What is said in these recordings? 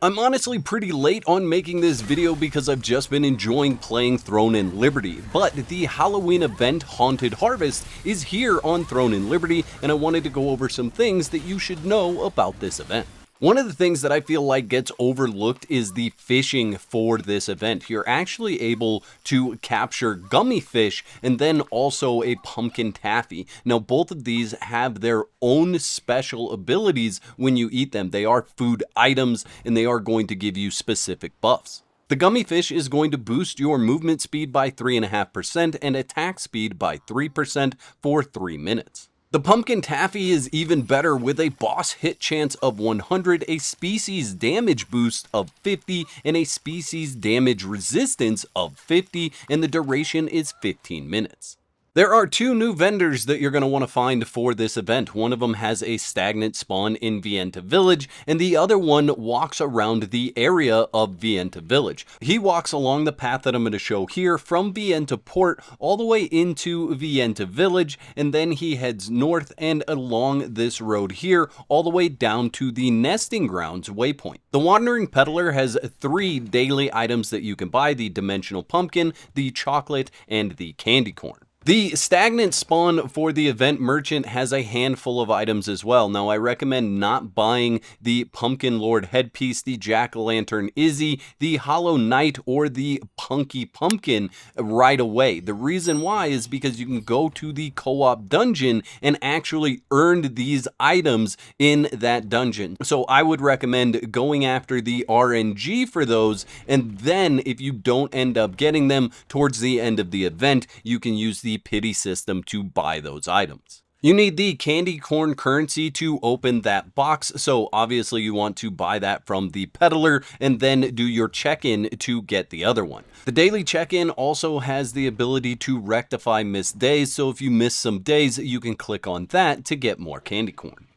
I'm honestly pretty late on making this video because I've just been enjoying playing Throne and Liberty, but the Halloween event Haunted Harvest is here on Throne and Liberty, and I wanted to go over some things that you should know about this event. One of the things that I feel like gets overlooked is the fishing for this event. You're actually able to capture gummy fish and then also a pumpkin taffy. Now, both of these have their own special abilities when you eat them. They are food items and they are going to give you specific buffs. The gummy fish is going to boost your movement speed by 3.5% and attack speed by 3% for 3 minutes. The pumpkin taffy is even better with a boss hit chance of 100, a species damage boost of 50, and a species damage resistance of 50, and the duration is 15 minutes. There are 2 new vendors that you're going to want to find for this event. One of them has a stagnant spawn in Vienta Village, and the other one walks around the area of Vienta Village. He walks along the path that I'm going to show here from Vienta Port all the way into Vienta Village, and then he heads north and along this road here all the way down to the Nesting Grounds waypoint. The Wandering Peddler has 3 daily items that you can buy: the Dimensional Pumpkin, the Chocolate, and the Candy Corn. The stagnant spawn for the event merchant has a handful of items as well. Now, I recommend not buying the Pumpkin Lord headpiece, the Jack-o'-lantern Izzy, the Hollow Knight, or the Punky Pumpkin right away. The reason why is because you can go to the co-op dungeon and actually earn these items in that dungeon. So I would recommend going after the RNG for those, and then if you don't end up getting them towards the end of the event, you can use the pity system to buy those items. You need the candy corn currency to open that box, so obviously you want to buy that from the peddler and then do your check-in to get the other one. The daily check-in also has the ability to rectify missed days, so if you miss some days, you can click on that to get more candy corn.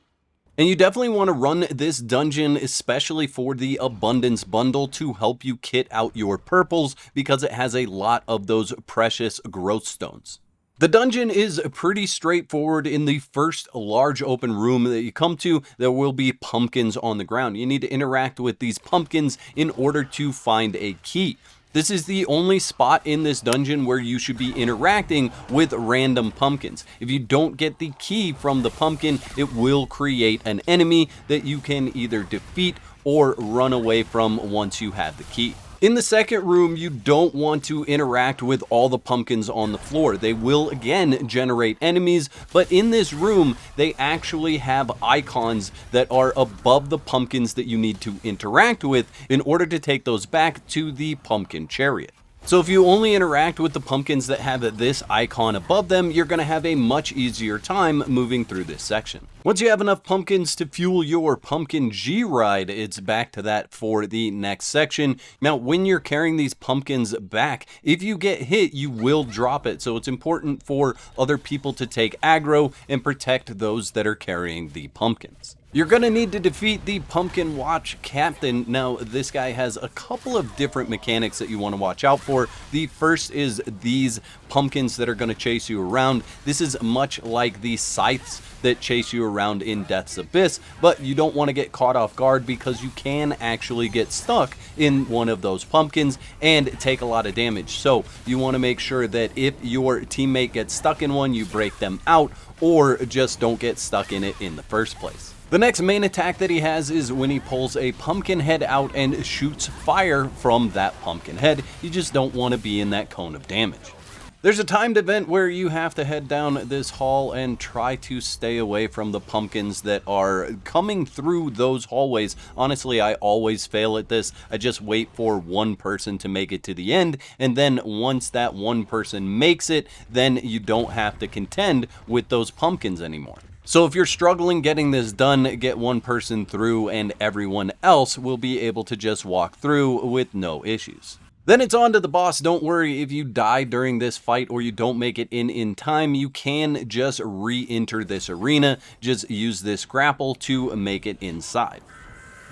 And you definitely want to run this dungeon, especially for the Abundance Bundle, to help you kit out your purples because it has a lot of those precious growth stones. The dungeon is pretty straightforward. In the first large open room that you come to, there will be pumpkins on the ground. You need to interact with these pumpkins in order to find a key. This is the only spot in this dungeon where you should be interacting with random pumpkins. If you don't get the key from the pumpkin, it will create an enemy that you can either defeat or run away from once you have the key. In the second room, you don't want to interact with all the pumpkins on the floor. They will again generate enemies, but in this room, they actually have icons that are above the pumpkins that you need to interact with in order to take those back to the pumpkin chariot. So if you only interact with the pumpkins that have this icon above them, you're going to have a much easier time moving through this section. Once you have enough pumpkins to fuel your pumpkin G-Ride, it's back to that for the next section. Now, when you're carrying these pumpkins back, if you get hit, you will drop it. So it's important for other people to take aggro and protect those that are carrying the pumpkins. You're going to need to defeat the Pumpkin Watch Captain. Now, this guy has a couple of different mechanics that you want to watch out for. The first is these pumpkins that are going to chase you around. This is much like the scythes that chase you around in Death's Abyss, but you don't want to get caught off guard because you can actually get stuck in one of those pumpkins and take a lot of damage. So you want to make sure that if your teammate gets stuck in one, you break them out or just don't get stuck in it in the first place. The next main attack that he has is when he pulls a pumpkin head out and shoots fire from that pumpkin head. You just don't want to be in that cone of damage. There's a timed event where you have to head down this hall and try to stay away from the pumpkins that are coming through those hallways. Honestly, I always fail at this. I just wait for one person to make it to the end, and then once that one person makes it, then you don't have to contend with those pumpkins anymore. So if you're struggling getting this done, get one person through and everyone else will be able to just walk through with no issues. Then it's on to the boss. Don't worry if you die during this fight or you don't make it in time, you can just re-enter this arena. Just use this grapple to make it inside.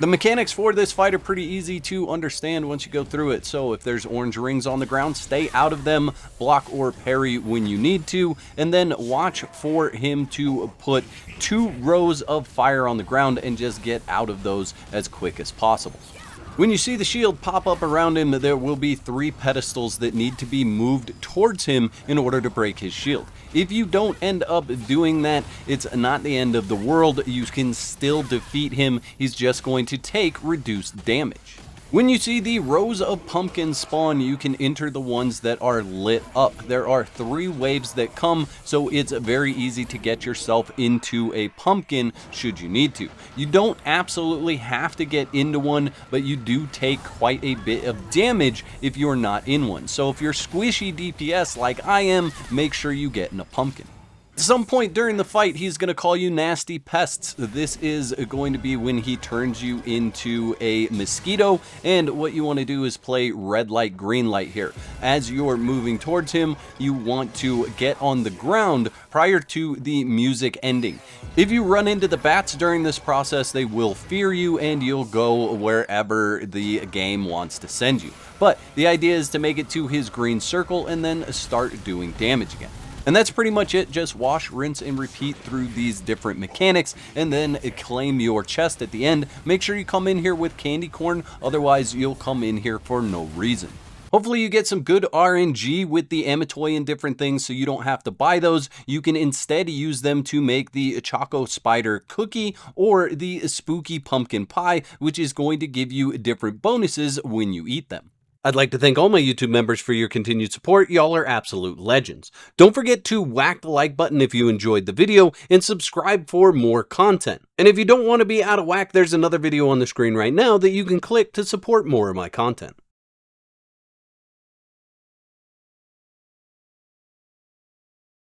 The mechanics for this fight are pretty easy to understand once you go through it. So if there's orange rings on the ground, stay out of them, block or parry when you need to, and then watch for him to put 2 rows of fire on the ground and just get out of those as quick as possible. When you see the shield pop up around him, there will be 3 pedestals that need to be moved towards him in order to break his shield. If you don't end up doing that, it's not the end of the world. You can still defeat him. He's just going to take reduced damage. When you see the rows of pumpkins spawn, you can enter the ones that are lit up. There are 3 waves that come, so it's very easy to get yourself into a pumpkin should you need to. You don't absolutely have to get into one, but you do take quite a bit of damage if you're not in one. So if you're squishy DPS like I am, make sure you get in a pumpkin. At some point during the fight, he's going to call you nasty pests. This is going to be when he turns you into a mosquito, and what you want to do is play red light, green light here. As you're moving towards him, you want to get on the ground prior to the music ending. If you run into the bats during this process, they will fear you and you'll go wherever the game wants to send you. But the idea is to make it to his green circle and then start doing damage again. And that's pretty much it. Just wash, rinse, and repeat through these different mechanics, and then claim your chest at the end. Make sure you come in here with candy corn, otherwise you'll come in here for no reason. Hopefully you get some good RNG with the Amatoi and different things so you don't have to buy those. You can instead use them to make the Choco Spider Cookie or the Spooky Pumpkin Pie, which is going to give you different bonuses when you eat them. I'd like to thank all my YouTube members for your continued support. Y'all are absolute legends. Don't forget to whack the like button if you enjoyed the video and subscribe for more content. And if you don't want to be out of whack, there's another video on the screen right now that you can click to support more of my content.